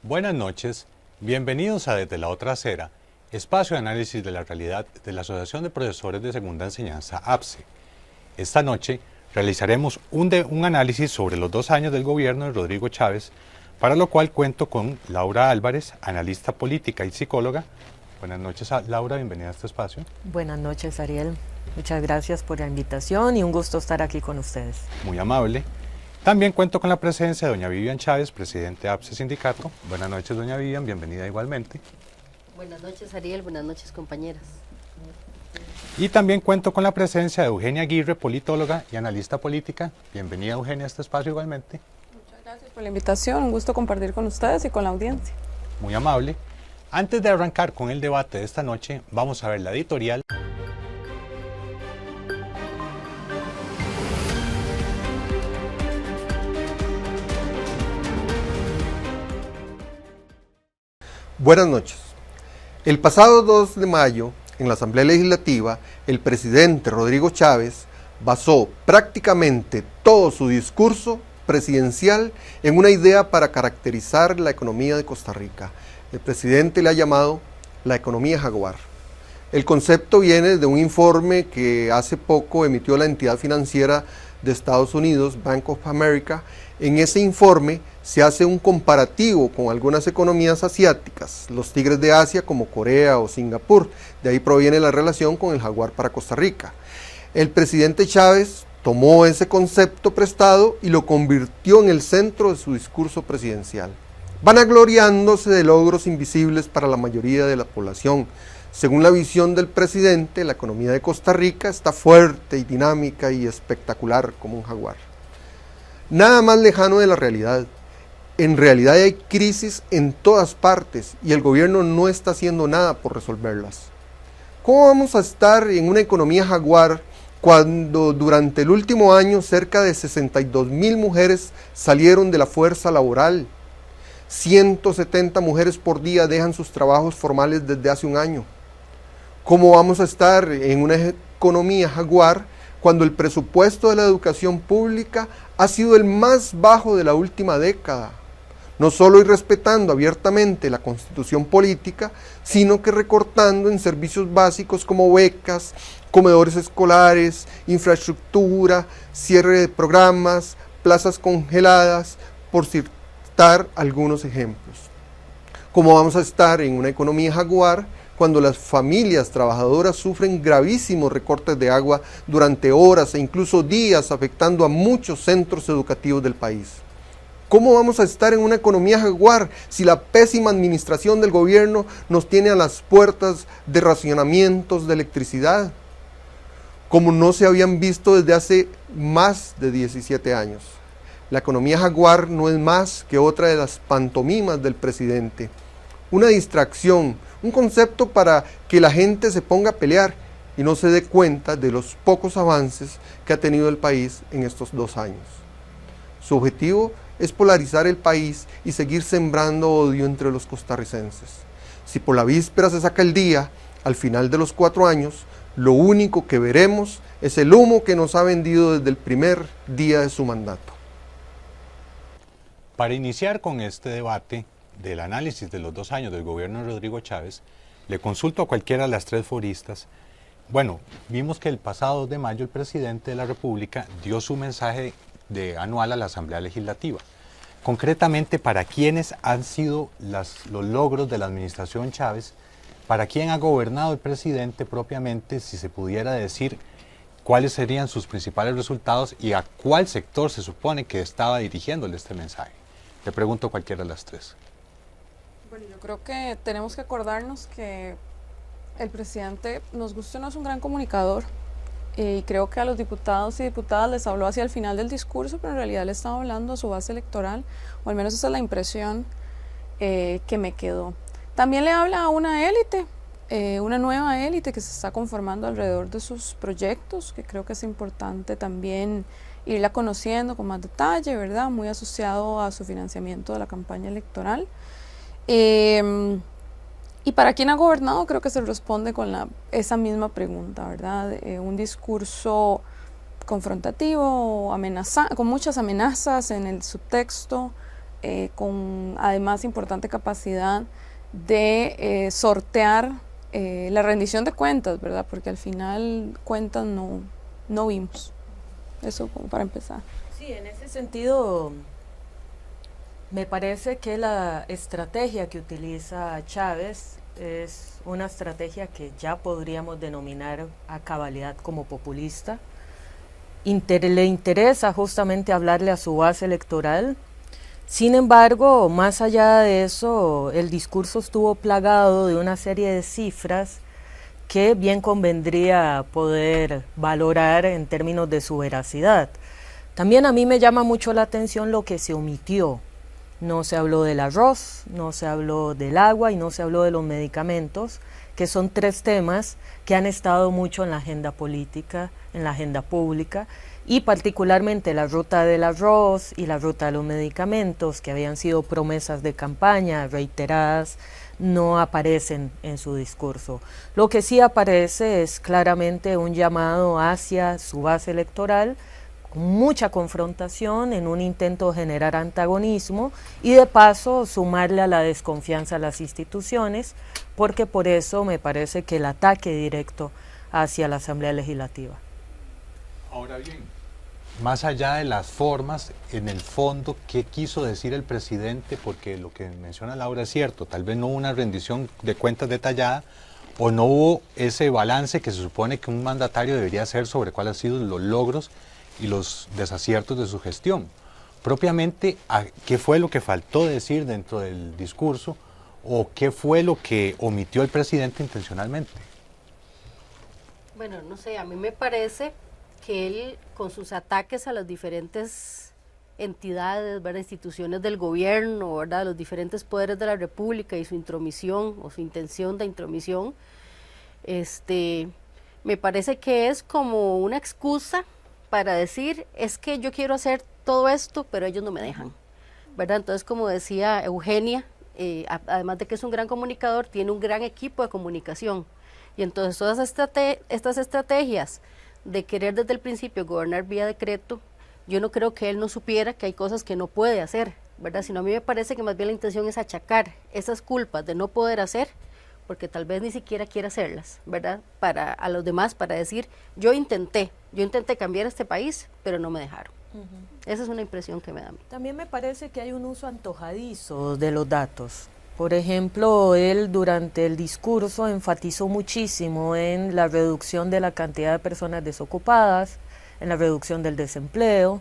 Buenas noches, bienvenidos a Desde la Otra Acera, espacio de análisis de la realidad de la Asociación de Profesores de Segunda Enseñanza APSE. Esta noche realizaremos un análisis sobre los 2 años del gobierno de Rodrigo Chávez, para lo cual cuento con Laura Álvarez, analista política y psicóloga. Buenas noches, Laura, bienvenida a este espacio. Buenas noches, Ariel. Muchas gracias por la invitación y un gusto estar aquí con ustedes. Muy amable. También cuento con la presencia de doña Vivian Chávez, presidente de APSE Sindicato. Buenas noches, doña Vivian, bienvenida igualmente. Buenas noches, Ariel, buenas noches, compañeras. Y también cuento con la presencia de Eugenia Aguirre, politóloga y analista política. Bienvenida, Eugenia, a este espacio igualmente. Muchas gracias por la invitación, un gusto compartir con ustedes y con la audiencia. Muy amable. Antes de arrancar con el debate de esta noche, vamos a ver la editorial. Buenas noches. El pasado 2 de mayo, en la Asamblea Legislativa, el presidente Rodrigo Chávez basó prácticamente todo su discurso presidencial en una idea para caracterizar la economía de Costa Rica. El presidente le ha llamado la economía jaguar. El concepto viene de un informe que hace poco emitió la entidad financiera de Estados Unidos, Bank of America. En ese informe se hace un comparativo con algunas economías asiáticas, los tigres de Asia como Corea o Singapur. De ahí proviene la relación con el jaguar para Costa Rica. El presidente Chávez tomó ese concepto prestado y lo convirtió en el centro de su discurso presidencial, vanagloriándose de logros invisibles para la mayoría de la población. Según la visión del presidente, la economía de Costa Rica está fuerte y dinámica y espectacular como un jaguar. Nada más lejano de la realidad. En realidad hay crisis en todas partes y el gobierno no está haciendo nada por resolverlas. ¿Cómo vamos a estar en una economía jaguar cuando durante el último año cerca de 62,000 mujeres salieron de la fuerza laboral? 170 mujeres por día dejan sus trabajos formales desde hace un año. ¿Cómo vamos a estar en una economía jaguar cuando el presupuesto de la educación pública ha sido el más bajo de la última década? No solo irrespetando abiertamente la constitución política, sino que recortando en servicios básicos como becas, comedores escolares, infraestructura, cierre de programas, plazas congeladas, por citar algunos ejemplos. ¿Cómo vamos a estar en una economía jaguar cuando las familias trabajadoras sufren gravísimos recortes de agua durante horas e incluso días, afectando a muchos centros educativos del país? ¿Cómo vamos a estar en una economía jaguar si la pésima administración del gobierno nos tiene a las puertas de racionamientos de electricidad, como no se habían visto desde hace más de 17 años? La economía jaguar no es más que otra de las pantomimas del presidente, una distracción, un concepto para que la gente se ponga a pelear y no se dé cuenta de los pocos avances que ha tenido el país en estos 2 años. Su objetivo es polarizar el país y seguir sembrando odio entre los costarricenses. Si por la víspera se saca el día, al final de los 4 años, lo único que veremos es el humo que nos ha vendido desde el primer día de su mandato. Para iniciar con este debate del análisis de los 2 años del gobierno de Rodrigo Chávez, le consulto a cualquiera de las 3 foristas. Bueno, vimos que el pasado 2 de mayo el presidente de la República dio su mensaje anual a la Asamblea Legislativa. Concretamente, ¿para quiénes han sido los logros de la administración Chávez? ¿Para quién ha gobernado el presidente propiamente? Si se pudiera decir cuáles serían sus principales resultados y a cuál sector se supone que estaba dirigiéndole este mensaje. Le pregunto a cualquiera de las 3. Bueno, yo creo que tenemos que acordarnos que el presidente, nos guste o no, es un gran comunicador. Y creo que a los diputados y diputadas les habló hacia el final del discurso, pero en realidad le estaba hablando a su base electoral, o al menos esa es la impresión que me quedó. También le habla a una élite, una nueva élite que se está conformando alrededor de sus proyectos, que creo que es importante también irla conociendo con más detalle, ¿verdad? Muy asociado a su financiamiento de la campaña electoral. Y para quien ha gobernado, creo que se responde con esa misma pregunta, ¿verdad? Un discurso confrontativo, con muchas amenazas en el subtexto, con además importante capacidad de sortear la rendición de cuentas, ¿verdad? Porque al final cuentas no vimos. Eso como para empezar. Sí, en ese sentido, me parece que la estrategia que utiliza Chávez es una estrategia que ya podríamos denominar a cabalidad como populista. Le interesa justamente hablarle a su base electoral. Sin embargo, más allá de eso, el discurso estuvo plagado de una serie de cifras que bien convendría poder valorar en términos de su veracidad. También a mí me llama mucho la atención lo que se omitió. No se habló del arroz, no se habló del agua y no se habló de los medicamentos, que son 3 temas que han estado mucho en la agenda política, en la agenda pública, y particularmente la ruta del arroz y la ruta de los medicamentos, que habían sido promesas de campaña reiteradas, no aparecen en su discurso. Lo que sí aparece es claramente un llamado hacia su base electoral, con mucha confrontación en un intento de generar antagonismo y de paso sumarle a la desconfianza a las instituciones, porque por eso me parece que el ataque directo hacia la Asamblea Legislativa. Ahora bien, más allá de las formas, en el fondo, ¿qué quiso decir el presidente? Porque lo que menciona Laura es cierto, tal vez no hubo una rendición de cuentas detallada o no hubo ese balance que se supone que un mandatario debería hacer sobre cuáles han sido los logros y los desaciertos de su gestión. Propiamente, ¿qué fue lo que faltó decir dentro del discurso o qué fue lo que omitió el presidente intencionalmente? Bueno, no sé, a mí me parece que él, con sus ataques a las diferentes entidades, ¿verdad?, instituciones del gobierno, ¿verdad?, los diferentes poderes de la República y su intromisión o su intención de intromisión, me parece que es como una excusa para decir, es que yo quiero hacer todo esto, pero ellos no me dejan, ¿verdad? Entonces, como decía Eugenia, además de que es un gran comunicador, tiene un gran equipo de comunicación, y entonces todas estas estrategias de querer desde el principio gobernar vía decreto, yo no creo que él no supiera que hay cosas que no puede hacer, ¿verdad? Sino a mí me parece que más bien la intención es achacar esas culpas de no poder hacer, porque tal vez ni siquiera quiere hacerlas, ¿verdad? A los demás, para decir, yo intenté cambiar este país, pero no me dejaron. Esa es una impresión que me da a mí. También me parece que hay un uso antojadizo de los datos. Por ejemplo, él durante el discurso enfatizó muchísimo en la reducción de la cantidad de personas desocupadas, en la reducción del desempleo.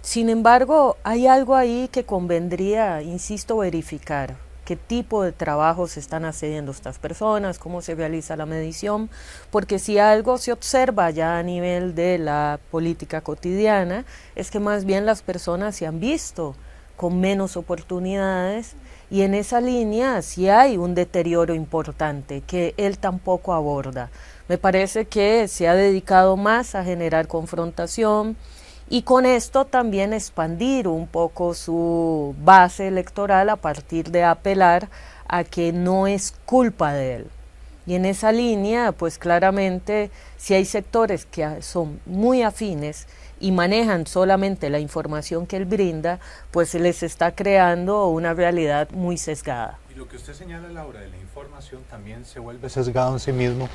Sin embargo, hay algo ahí que convendría, insisto, verificar. Qué tipo de trabajos están haciendo estas personas, cómo se realiza la medición, porque si algo se observa ya a nivel de la política cotidiana, es que más bien las personas se han visto con menos oportunidades, y en esa línea sí hay un deterioro importante que él tampoco aborda. Me parece que se ha dedicado más a generar confrontación y con esto también expandir un poco su base electoral a partir de apelar a que no es culpa de él. Y en esa línea, pues claramente, si hay sectores que son muy afines y manejan solamente la información que él brinda, pues se les está creando una realidad muy sesgada. Y lo que usted señala, Laura, de la información también se vuelve sesgado en sí mismo,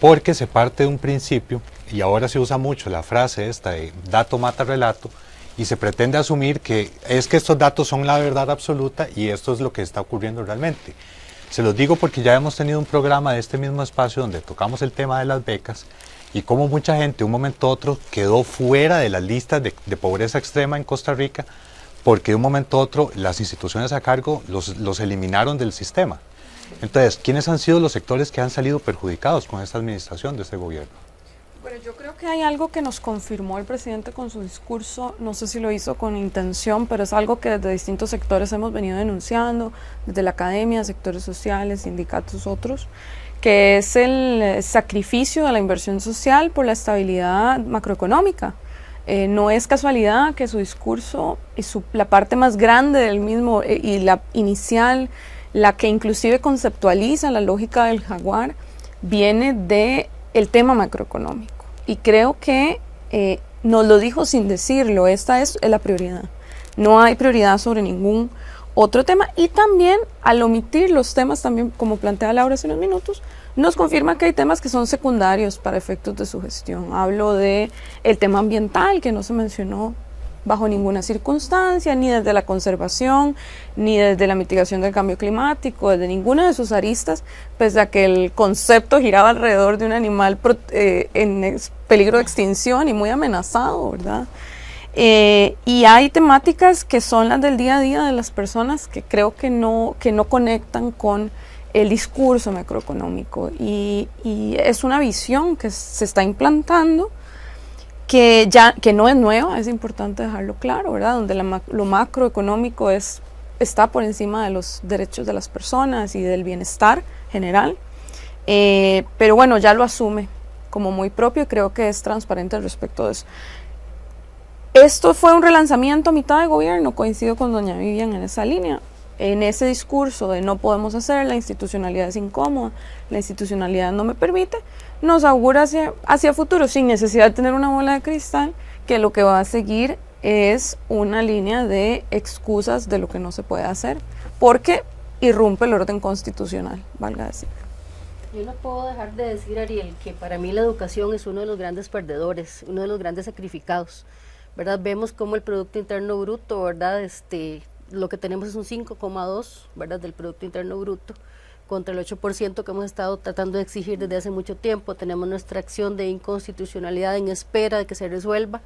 porque se parte de un principio, y ahora se usa mucho la frase esta de dato mata relato, y se pretende asumir que estos datos son la verdad absoluta y esto es lo que está ocurriendo realmente. Se los digo porque ya hemos tenido un programa de este mismo espacio donde tocamos el tema de las becas y cómo mucha gente de un momento a otro quedó fuera de las listas de pobreza extrema en Costa Rica porque de un momento a otro las instituciones a cargo los eliminaron del sistema. Entonces, ¿quiénes han sido los sectores que han salido perjudicados con esta administración de este gobierno? Bueno, yo creo que hay algo que nos confirmó el presidente con su discurso, no sé si lo hizo con intención, pero es algo que desde distintos sectores hemos venido denunciando, desde la academia, sectores sociales, sindicatos, otros, que es el sacrificio de la inversión social por la estabilidad macroeconómica. No es casualidad que su discurso y la parte más grande del mismo y la inicial, la que inclusive conceptualiza la lógica del jaguar, viene del tema macroeconómico. Y creo que nos lo dijo sin decirlo, esta es la prioridad. no hay prioridad sobre ningún otro tema, y también al omitir los temas, también como plantea Laura hace unos minutos, nos confirma que hay temas que son secundarios para efectos de su gestión. Hablo de el tema ambiental, que no se mencionó bajo ninguna circunstancia, ni desde la conservación, ni desde la mitigación del cambio climático, desde ninguna de sus aristas, pese a que el concepto giraba alrededor de un animal en peligro de extinción y muy amenazado, ¿verdad? Y hay temáticas que son las del día a día de las personas que creo que no conectan con el discurso macroeconómico, y es una visión que se está implantando, que no es nueva, es importante dejarlo claro, ¿verdad? Donde lo macroeconómico está por encima de los derechos de las personas y del bienestar general, pero bueno, ya lo asume como muy propio, y creo que es transparente al respecto de eso. Esto fue un relanzamiento a mitad de gobierno, coincido con doña Vivian en esa línea, en ese discurso de no podemos hacer, la institucionalidad es incómoda, la institucionalidad no me permite, nos augura hacia futuro, sin necesidad de tener una bola de cristal, que lo que va a seguir es una línea de excusas de lo que no se puede hacer, porque irrumpe el orden constitucional, valga decir. Yo no puedo dejar de decir, Ariel, que para mí la educación es uno de los grandes perdedores, uno de los grandes sacrificados, ¿verdad? Vemos cómo el Producto Interno Bruto, ¿verdad? Lo que tenemos es un 5,2, ¿verdad? Del Producto Interno Bruto, contra el 8% que hemos estado tratando de exigir desde hace mucho tiempo. Tenemos nuestra acción de inconstitucionalidad en espera de que se resuelva,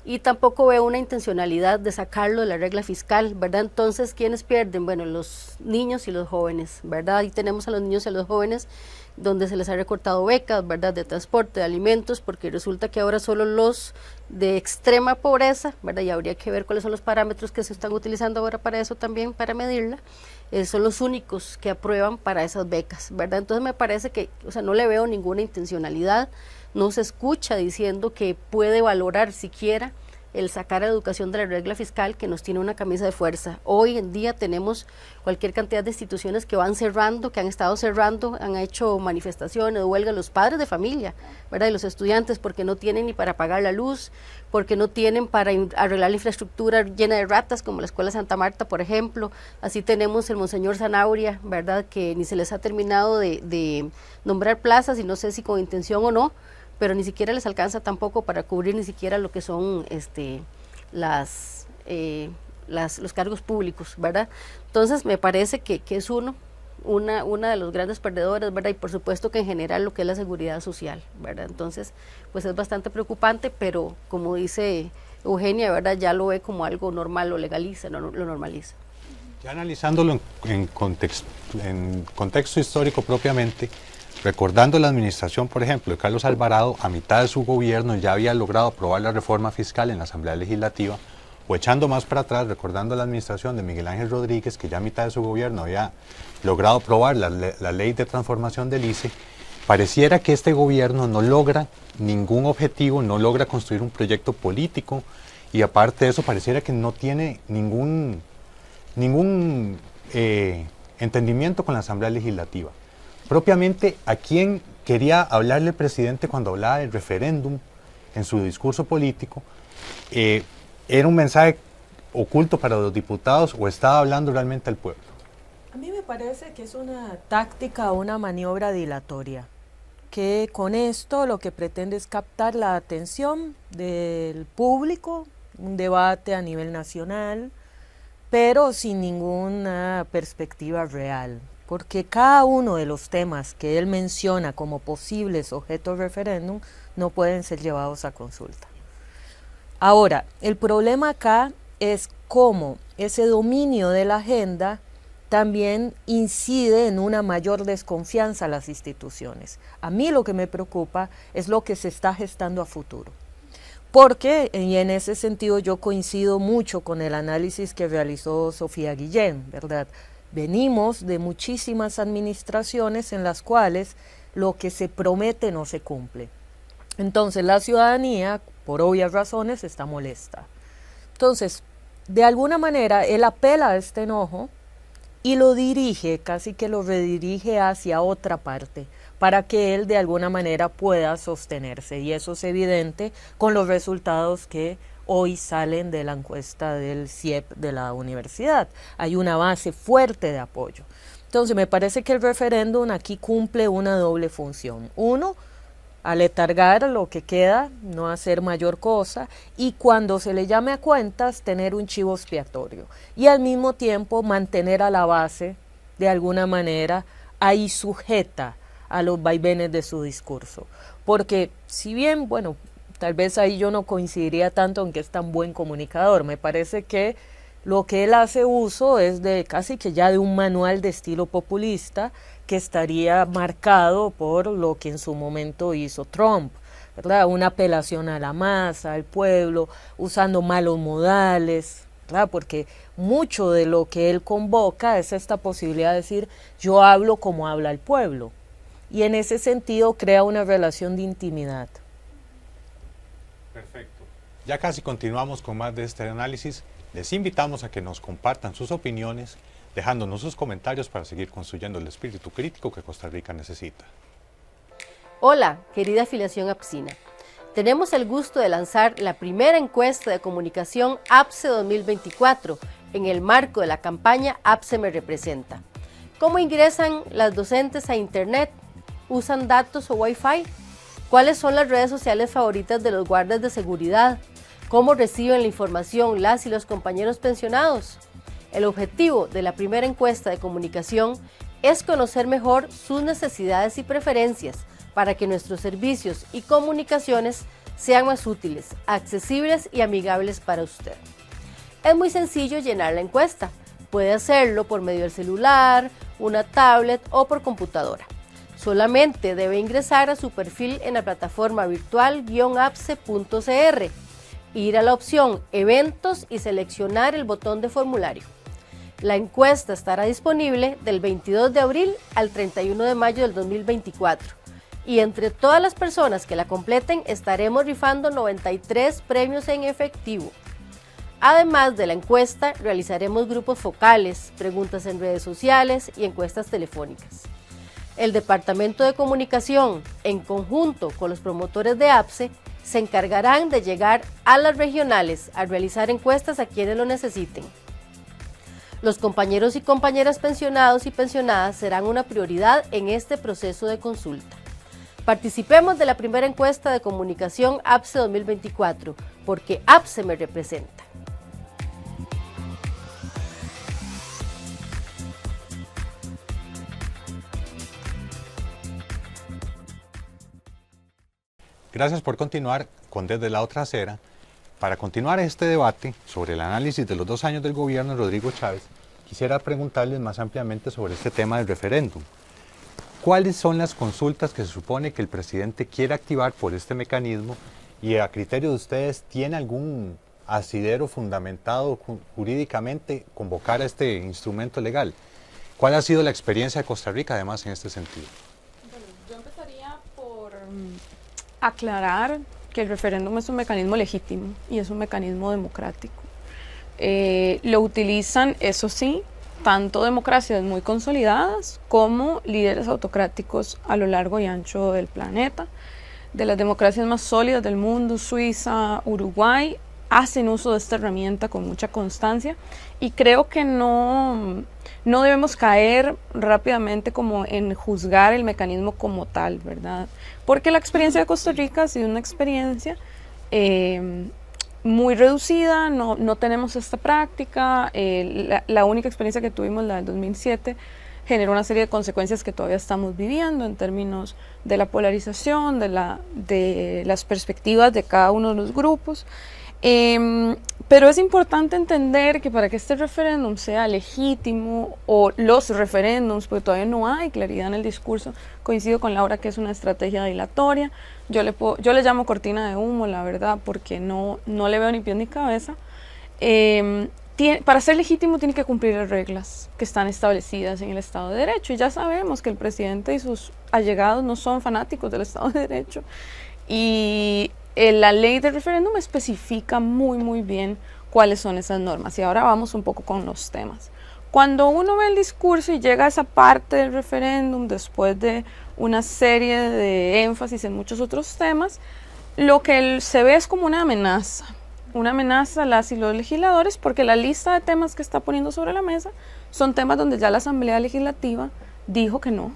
y tampoco veo una intencionalidad de sacarlo de la regla fiscal, ¿verdad? Entonces, ¿quiénes pierden? Bueno, los niños y los jóvenes, ¿verdad? Y tenemos a los niños y a los jóvenes donde se les ha recortado becas, ¿verdad? De transporte, de alimentos, porque resulta que ahora solo los de extrema pobreza, ¿verdad? Y habría que ver cuáles son los parámetros que se están utilizando ahora para eso también, para medirla, son los únicos que aprueban para esas becas, ¿verdad? Entonces me parece que, o sea, no le veo ninguna intencionalidad, no se escucha diciendo que puede valorar siquiera el sacar a la educación de la regla fiscal, que nos tiene una camisa de fuerza. Hoy en día tenemos cualquier cantidad de instituciones que van cerrando, que han estado cerrando, han hecho manifestaciones, huelgas, los padres de familia, ¿verdad? Y los estudiantes, porque no tienen ni para pagar la luz, porque no tienen para arreglar la infraestructura llena de ratas, como la Escuela Santa Marta, por ejemplo. Así tenemos el Monseñor Zanabria, ¿verdad? Que ni se les ha terminado de nombrar plazas, y no sé si con intención o no, pero ni siquiera les alcanza tampoco para cubrir ni siquiera lo que son los cargos públicos, ¿verdad? Entonces me parece que es una de los grandes perdedores, ¿verdad? Y por supuesto que en general lo que es la seguridad social, ¿verdad? Entonces, pues es bastante preocupante, pero como dice Eugenia, ¿verdad? Ya lo ve como algo normal, lo legaliza, lo normaliza. Ya analizándolo en contexto histórico propiamente, recordando la administración, por ejemplo, de Carlos Alvarado, a mitad de su gobierno ya había logrado aprobar la reforma fiscal en la Asamblea Legislativa, o echando más para atrás, recordando la administración de Miguel Ángel Rodríguez, que ya a mitad de su gobierno había logrado aprobar la ley de transformación del ICE, pareciera que este gobierno no logra ningún objetivo, no logra construir un proyecto político, y aparte de eso pareciera que no tiene ningún entendimiento con la Asamblea Legislativa. Propiamente, ¿a quién quería hablarle el presidente cuando hablaba del referéndum en su discurso político? ¿Era un mensaje oculto para los diputados o estaba hablando realmente al pueblo? A mí me parece que es una táctica, una maniobra dilatoria, que con esto lo que pretende es captar la atención del público, un debate a nivel nacional, pero sin ninguna perspectiva real, porque cada uno de los temas que él menciona como posibles objetos de referéndum no pueden ser llevados a consulta. Ahora, el problema acá es cómo ese dominio de la agenda también incide en una mayor desconfianza a las instituciones. A mí lo que me preocupa es lo que se está gestando a futuro. Porque, y en ese sentido yo coincido mucho con el análisis que realizó Sofía Guillén, ¿verdad? Venimos de muchísimas administraciones en las cuales lo que se promete no se cumple. Entonces la ciudadanía, por obvias razones, está molesta. Entonces, de alguna manera, él apela a este enojo y lo dirige, casi que lo redirige hacia otra parte, para que él de alguna manera pueda sostenerse. Y eso es evidente con los resultados que hoy salen de la encuesta del CIEP de la universidad. Hay una base fuerte de apoyo. Entonces me parece que el referéndum aquí cumple una doble función. Uno, aletargar lo que queda, no hacer mayor cosa, y cuando se le llame a cuentas, tener un chivo expiatorio. Y al mismo tiempo mantener a la base, de alguna manera, ahí sujeta a los vaivenes de su discurso. Porque si bien, bueno, tal vez ahí yo no coincidiría tanto en que es tan buen comunicador, me parece que lo que él hace uso es de casi que ya de un manual de estilo populista que estaría marcado por lo que en su momento hizo Trump, ¿verdad? Una apelación a la masa, al pueblo, usando malos modales, ¿verdad? Porque mucho de lo que él convoca es esta posibilidad de decir, yo hablo como habla el pueblo. Y en ese sentido crea una relación de intimidad. Perfecto. Ya casi continuamos con más de este análisis. Les invitamos a que nos compartan sus opiniones, dejándonos sus comentarios para seguir construyendo el espíritu crítico que Costa Rica necesita. Hola, querida afiliación APSINA. Tenemos el gusto de lanzar la primera encuesta de comunicación APSE 2024 en el marco de la campaña APSE me representa. ¿Cómo ingresan las docentes a Internet? ¿Usan datos o Wi-Fi? ¿Cuáles son las redes sociales favoritas de los guardias de seguridad? ¿Cómo reciben la información las y los compañeros pensionados? El objetivo de la primera encuesta de comunicación es conocer mejor sus necesidades y preferencias para que nuestros servicios y comunicaciones sean más útiles, accesibles y amigables para usted. Es muy sencillo llenar la encuesta. Puede hacerlo por medio del celular, una tablet o por computadora. Solamente debe ingresar a su perfil en la plataforma virtual-apse.cr, ir a la opción Eventos y seleccionar el botón de formulario. La encuesta estará disponible del 22 de abril al 31 de mayo del 2024 y entre todas las personas que la completen estaremos rifando 93 premios en efectivo. Además de la encuesta, realizaremos grupos focales, preguntas en redes sociales y encuestas telefónicas. El Departamento de Comunicación, en conjunto con los promotores de APSE, se encargarán de llegar a las regionales a realizar encuestas a quienes lo necesiten. Los compañeros y compañeras pensionados y pensionadas serán una prioridad en este proceso de consulta. Participemos de la primera encuesta de comunicación APSE 2024, porque APSE me representa. Gracias por continuar con Desde la Otra Acera. Para continuar este debate sobre el análisis de los 2 años del gobierno de Rodrigo Chávez, quisiera preguntarles más ampliamente sobre este tema del referéndum. ¿Cuáles son las consultas que se supone que el presidente quiere activar por este mecanismo? Y a criterio de ustedes, ¿tiene algún asidero fundamentado jurídicamente convocar a este instrumento legal? ¿Cuál ha sido la experiencia de Costa Rica además en este sentido? Bueno, yo empezaría por aclarar que el referéndum es un mecanismo legítimo y es un mecanismo democrático. Lo utilizan, eso sí, tanto democracias muy consolidadas como líderes autocráticos a lo largo y ancho del planeta. De las democracias más sólidas del mundo, Suiza, Uruguay, hacen uso de esta herramienta con mucha constancia y creo que no debemos caer rápidamente como en juzgar el mecanismo como tal, ¿verdad? Porque la experiencia de Costa Rica ha sido una experiencia muy reducida, no tenemos esta práctica, la única experiencia que tuvimos, la del 2007, generó una serie de consecuencias que todavía estamos viviendo en términos de la polarización, de las perspectivas de cada uno de los grupos. Pero es importante entender que para que este referéndum sea legítimo, o los referéndums, porque todavía no hay claridad en el discurso, coincido con Laura que es una estrategia dilatoria, yo le llamo cortina de humo, la verdad, porque no le veo ni pie ni cabeza. Para ser legítimo tiene que cumplir las reglas que están establecidas en el Estado de Derecho, y ya sabemos que el presidente y sus allegados no son fanáticos del Estado de Derecho, y la ley de referéndum especifica muy bien cuáles son esas normas. Y ahora vamos un poco con los temas. Cuando uno ve el discurso y llega a esa parte del referéndum, después de una serie de énfasis en muchos otros temas, lo que se ve es como una amenaza, una amenaza a las y los legisladores, porque la lista de temas que está poniendo sobre la mesa son temas donde ya la Asamblea Legislativa dijo que no,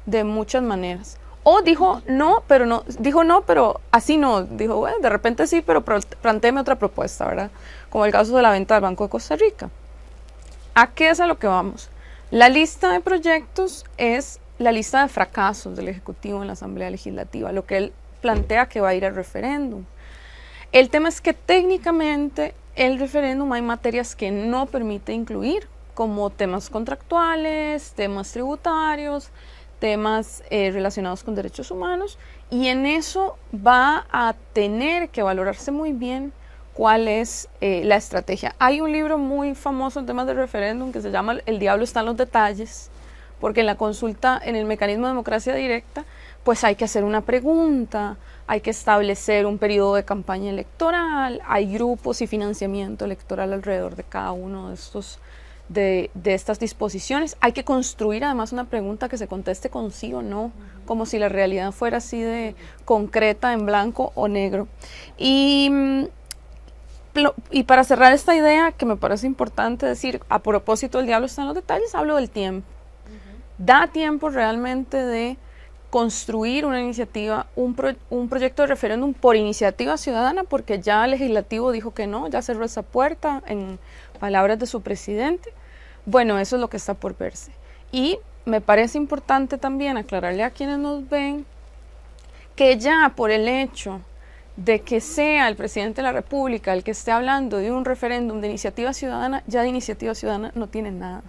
de muchas maneras. O dijo no, pero así no. Dijo, bueno, de repente sí, pero plantéeme otra propuesta, ¿verdad? Como el caso de la venta del Banco de Costa Rica. ¿A qué es a lo que vamos? La lista de proyectos es la lista de fracasos del Ejecutivo en la Asamblea Legislativa, lo que él plantea que va a ir al referéndum. El tema es que técnicamente el referéndum hay materias que no permite incluir, como temas contractuales, temas tributarios, temas relacionados con derechos humanos, y en eso va a tener que valorarse muy bien cuál es la estrategia. Hay un libro muy famoso en temas de referéndum que se llama El diablo está en los detalles, porque en la consulta, en el mecanismo de democracia directa, pues hay que hacer una pregunta, hay que establecer un periodo de campaña electoral, hay grupos y financiamiento electoral alrededor de cada uno de estos de estas disposiciones. Hay que construir además una pregunta que se conteste con sí o no, como si la realidad fuera así de concreta, en blanco o negro. Y para cerrar esta idea, que me parece importante decir, a propósito del diablo está en los detalles, hablo del tiempo. Da tiempo realmente de construir una iniciativa, un proyecto de referéndum por iniciativa ciudadana, porque ya el legislativo dijo que no, ya cerró esa puerta, en palabras de su presidente. Bueno, eso es lo que está por verse. Y me parece importante también aclararle a quienes nos ven que ya por el hecho de que sea el presidente de la República el que esté hablando de un referéndum de iniciativa ciudadana, ya de iniciativa ciudadana no tiene nada.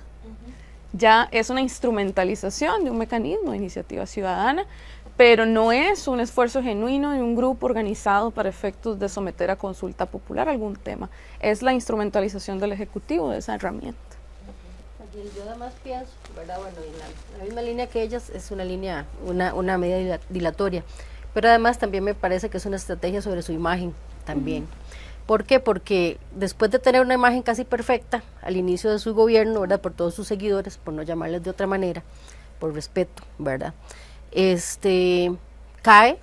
Ya es una instrumentalización de un mecanismo de iniciativa ciudadana, pero no es un esfuerzo genuino de un grupo organizado para efectos de someter a consulta popular algún tema. Es la instrumentalización del Ejecutivo de esa herramienta. Yo además pienso, ¿verdad? Bueno, y la misma línea que ellas es una línea, una medida dilatoria, pero además también me parece que es una estrategia sobre su imagen también. ¿Por qué? Porque después de tener una imagen casi perfecta al inicio de su gobierno, ¿verdad? Por todos sus seguidores, por no llamarles de otra manera, por respeto, ¿verdad? Cae,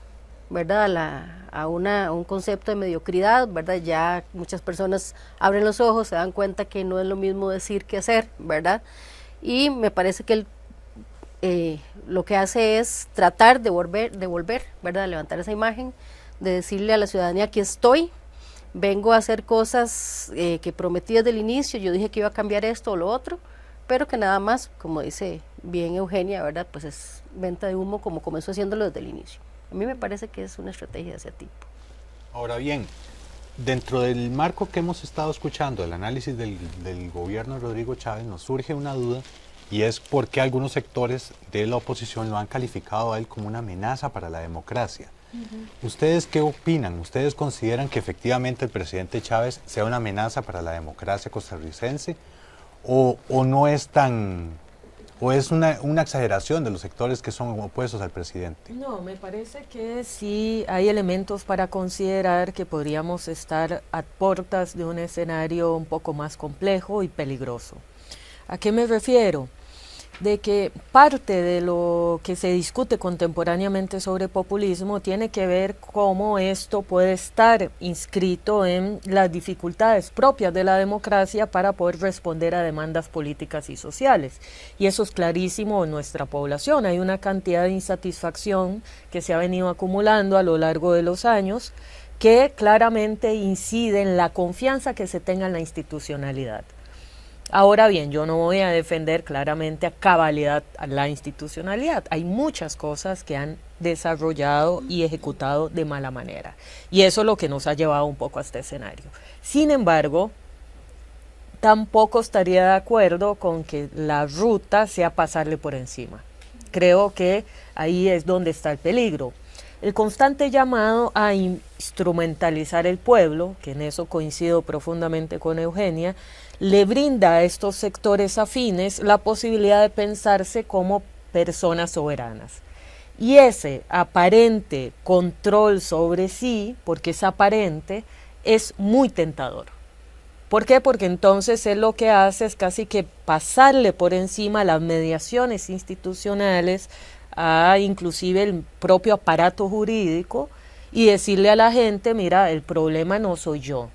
¿verdad? A un concepto de mediocridad, ¿verdad? Ya muchas personas abren los ojos, se dan cuenta que no es lo mismo decir que hacer, ¿verdad? Y me parece que él lo que hace es tratar de volver, ¿verdad? De levantar esa imagen, de decirle a la ciudadanía, aquí estoy, vengo a hacer cosas que prometí desde el inicio, yo dije que iba a cambiar esto o lo otro, pero que nada más, como dice bien Eugenia, ¿verdad? Pues es venta de humo como comenzó haciéndolo desde el inicio. A mí me parece que es una estrategia de ese tipo. Ahora bien, dentro del marco que hemos estado escuchando, el análisis del gobierno de Rodrigo Chávez, nos surge una duda, y es por qué algunos sectores de la oposición lo han calificado a él como una amenaza para la democracia. ¿Ustedes qué opinan? ¿Ustedes consideran que efectivamente el presidente Chávez sea una amenaza para la democracia costarricense? ¿O no es tan... o es una exageración de los sectores que son opuestos al presidente? No, me parece que sí hay elementos para considerar que podríamos estar a puertas de un escenario un poco más complejo y peligroso. ¿A qué me refiero? De que parte de lo que se discute contemporáneamente sobre populismo tiene que ver cómo esto puede estar inscrito en las dificultades propias de la democracia para poder responder a demandas políticas y sociales. Y eso es clarísimo en nuestra población. Hay una cantidad de insatisfacción que se ha venido acumulando a lo largo de los años que claramente incide en la confianza que se tenga en la institucionalidad. Ahora bien, yo no voy a defender claramente a cabalidad a la institucionalidad. Hay muchas cosas que han desarrollado y ejecutado de mala manera. Y eso es lo que nos ha llevado un poco a este escenario. Sin embargo, tampoco estaría de acuerdo con que la ruta sea pasarle por encima. Creo que ahí es donde está el peligro. El constante llamado a instrumentalizar el pueblo, que en eso coincido profundamente con Eugenia, le brinda a estos sectores afines la posibilidad de pensarse como personas soberanas. Y ese aparente control sobre sí, porque es aparente, es muy tentador. ¿Por qué? Porque entonces él lo que hace es casi que pasarle por encima las mediaciones institucionales, a inclusive el propio aparato jurídico, y decirle a la gente, mira, el problema no soy yo,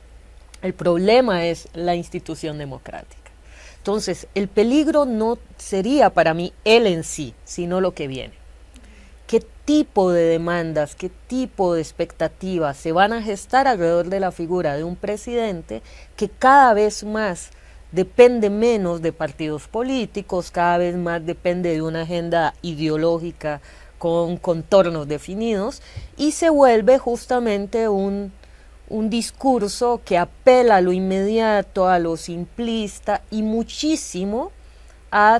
El problema es la institución democrática. Entonces, el peligro no sería para mí él en sí, sino lo que viene. ¿Qué tipo de demandas, qué tipo de expectativas se van a gestar alrededor de la figura de un presidente que cada vez más depende menos de partidos políticos, cada vez más depende de una agenda ideológica con contornos definidos y se vuelve justamente un discurso que apela a lo inmediato, a lo simplista y muchísimo a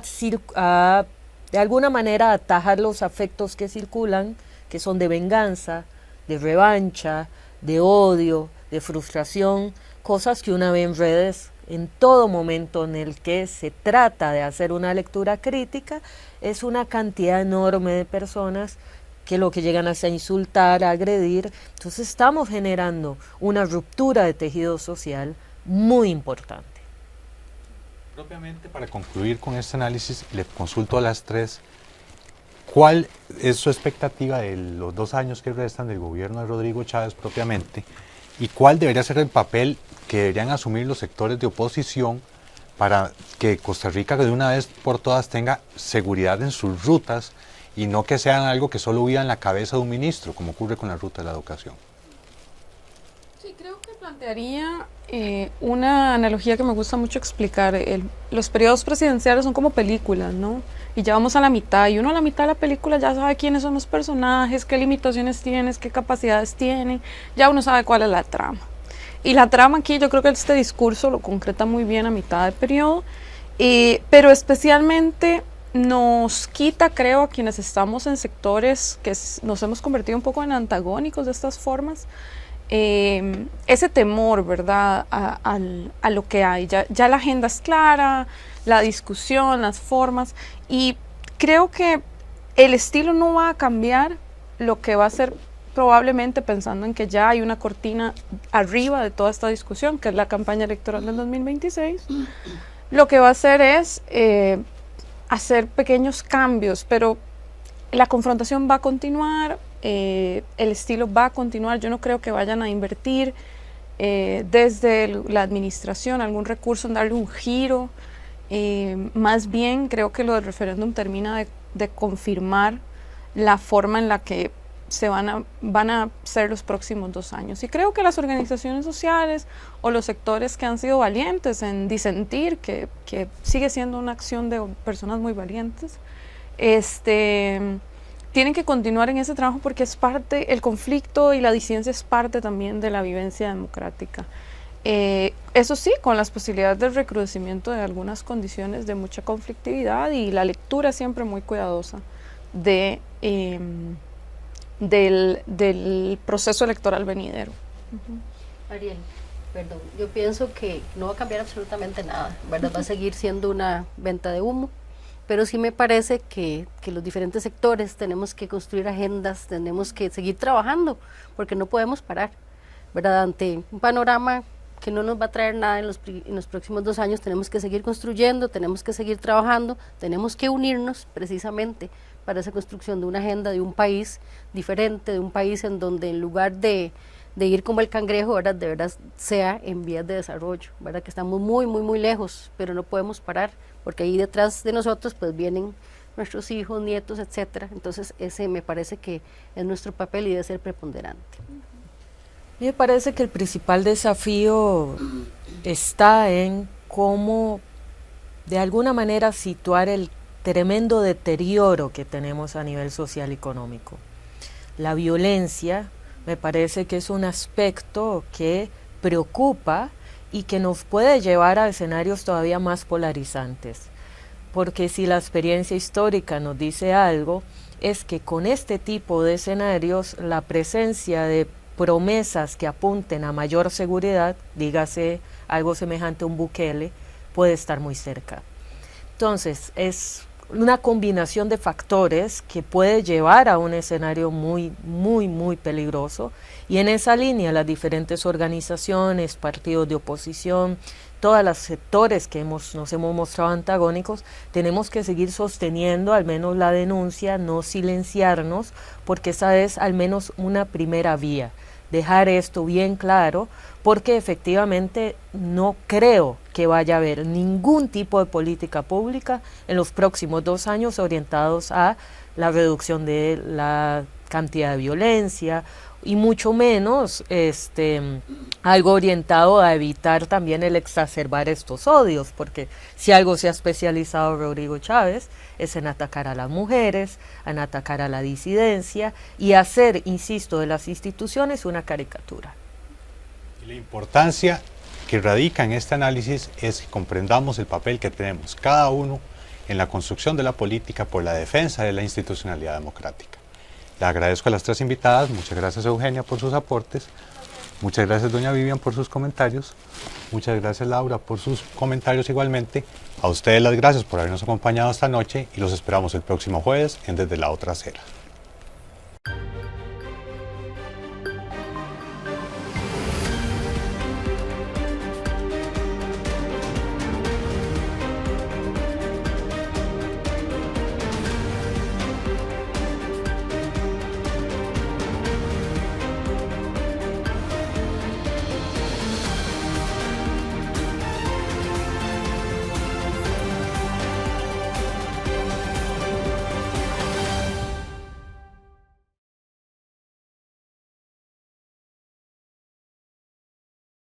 de alguna manera atajar los afectos que circulan, que son de venganza, de revancha, de odio, de frustración, cosas que uno ve en redes en todo momento en el que se trata de hacer una lectura crítica, es una cantidad enorme de personas que lo que llegan a insultar, a agredir. Entonces estamos generando una ruptura de tejido social muy importante. Propiamente, para concluir con este análisis, le consulto a las tres, ¿cuál es su expectativa de los 2 años que restan del gobierno de Rodrigo Chávez propiamente? ¿Y cuál debería ser el papel que deberían asumir los sectores de oposición para que Costa Rica de una vez por todas tenga seguridad en sus rutas y no que sean algo que solo viva en la cabeza de un ministro, como ocurre con la ruta de la educación? Sí, creo que plantearía una analogía que me gusta mucho explicar. Los periodos presidenciales son como películas, ¿no? Y ya vamos a la mitad, y uno a la mitad de la película ya sabe quiénes son los personajes, qué limitaciones tienen, qué capacidades tienen, ya uno sabe cuál es la trama. Y la trama aquí, yo creo que este discurso lo concreta muy bien a mitad del periodo, pero especialmente nos quita, creo, a quienes estamos en sectores que nos hemos convertido un poco en antagónicos de estas formas, ese temor, ¿verdad?, a lo que hay. Ya la agenda es clara, la discusión, las formas, y creo que el estilo no va a cambiar. Lo que va a ser probablemente, pensando en que ya hay una cortina arriba de toda esta discusión, que es la campaña electoral del 2026, lo que va a hacer es hacer pequeños cambios, pero la confrontación va a continuar, el estilo va a continuar. Yo no creo que vayan a invertir desde la administración algún recurso en darle un giro. Más bien creo que lo del referéndum termina de confirmar la forma en la que van a ser los próximos 2 años. Y creo que las organizaciones sociales o los sectores que han sido valientes en disentir, que sigue siendo una acción de personas muy valientes, tienen que continuar en ese trabajo, porque es parte, el conflicto y la disidencia es parte también de la vivencia democrática. Eso sí, con las posibilidades del recrudecimiento de algunas condiciones de mucha conflictividad y la lectura siempre muy cuidadosa del proceso electoral venidero. Ariel, perdón, yo pienso que no va a cambiar absolutamente nada, ¿verdad? Va a seguir siendo una venta de humo, pero sí me parece que los diferentes sectores tenemos que construir agendas, tenemos que seguir trabajando, porque no podemos parar, ¿verdad? Ante un panorama que no nos va a traer nada en los próximos 2 años, tenemos que seguir construyendo, tenemos que seguir trabajando, tenemos que unirnos precisamente para esa construcción de una agenda de un país diferente, de un país en donde en lugar de ir como el cangrejo, ¿verdad?, de verdad sea en vías de desarrollo, ¿verdad?, que estamos muy, muy, muy lejos, pero no podemos parar, porque ahí detrás de nosotros pues vienen nuestros hijos, nietos, etcétera. Entonces ese me parece que es nuestro papel y debe ser preponderante. Me parece que el principal desafío está en cómo de alguna manera situar el tremendo deterioro que tenemos a nivel social y económico. La violencia me parece que es un aspecto que preocupa y que nos puede llevar a escenarios todavía más polarizantes, porque si la experiencia histórica nos dice algo, es que con este tipo de escenarios la presencia de promesas que apunten a mayor seguridad, dígase algo semejante a un Bukele, puede estar muy cerca. Entonces es una combinación de factores que puede llevar a un escenario muy, muy, muy peligroso, y en esa línea las diferentes organizaciones, partidos de oposición, todos los sectores que nos hemos mostrado antagónicos, tenemos que seguir sosteniendo al menos la denuncia, no silenciarnos, porque esa es al menos una primera vía. dejar esto bien claro, porque efectivamente no creo que vaya a haber ningún tipo de política pública en los próximos 2 años orientados a la reducción de la cantidad de violencia y mucho menos algo orientado a evitar también el exacerbar estos odios, porque si algo se ha especializado Rodrigo Chávez es en atacar a las mujeres, en atacar a la disidencia y hacer, insisto, de las instituciones una caricatura. Y la importancia que radica en este análisis es que comprendamos el papel que tenemos cada uno en la construcción de la política por la defensa de la institucionalidad democrática. Le agradezco a las 3 invitadas, muchas gracias Eugenia por sus aportes, muchas gracias doña Vivian por sus comentarios, muchas gracias Laura por sus comentarios igualmente, a ustedes las gracias por habernos acompañado esta noche y los esperamos el próximo jueves en Desde la Otra Acera.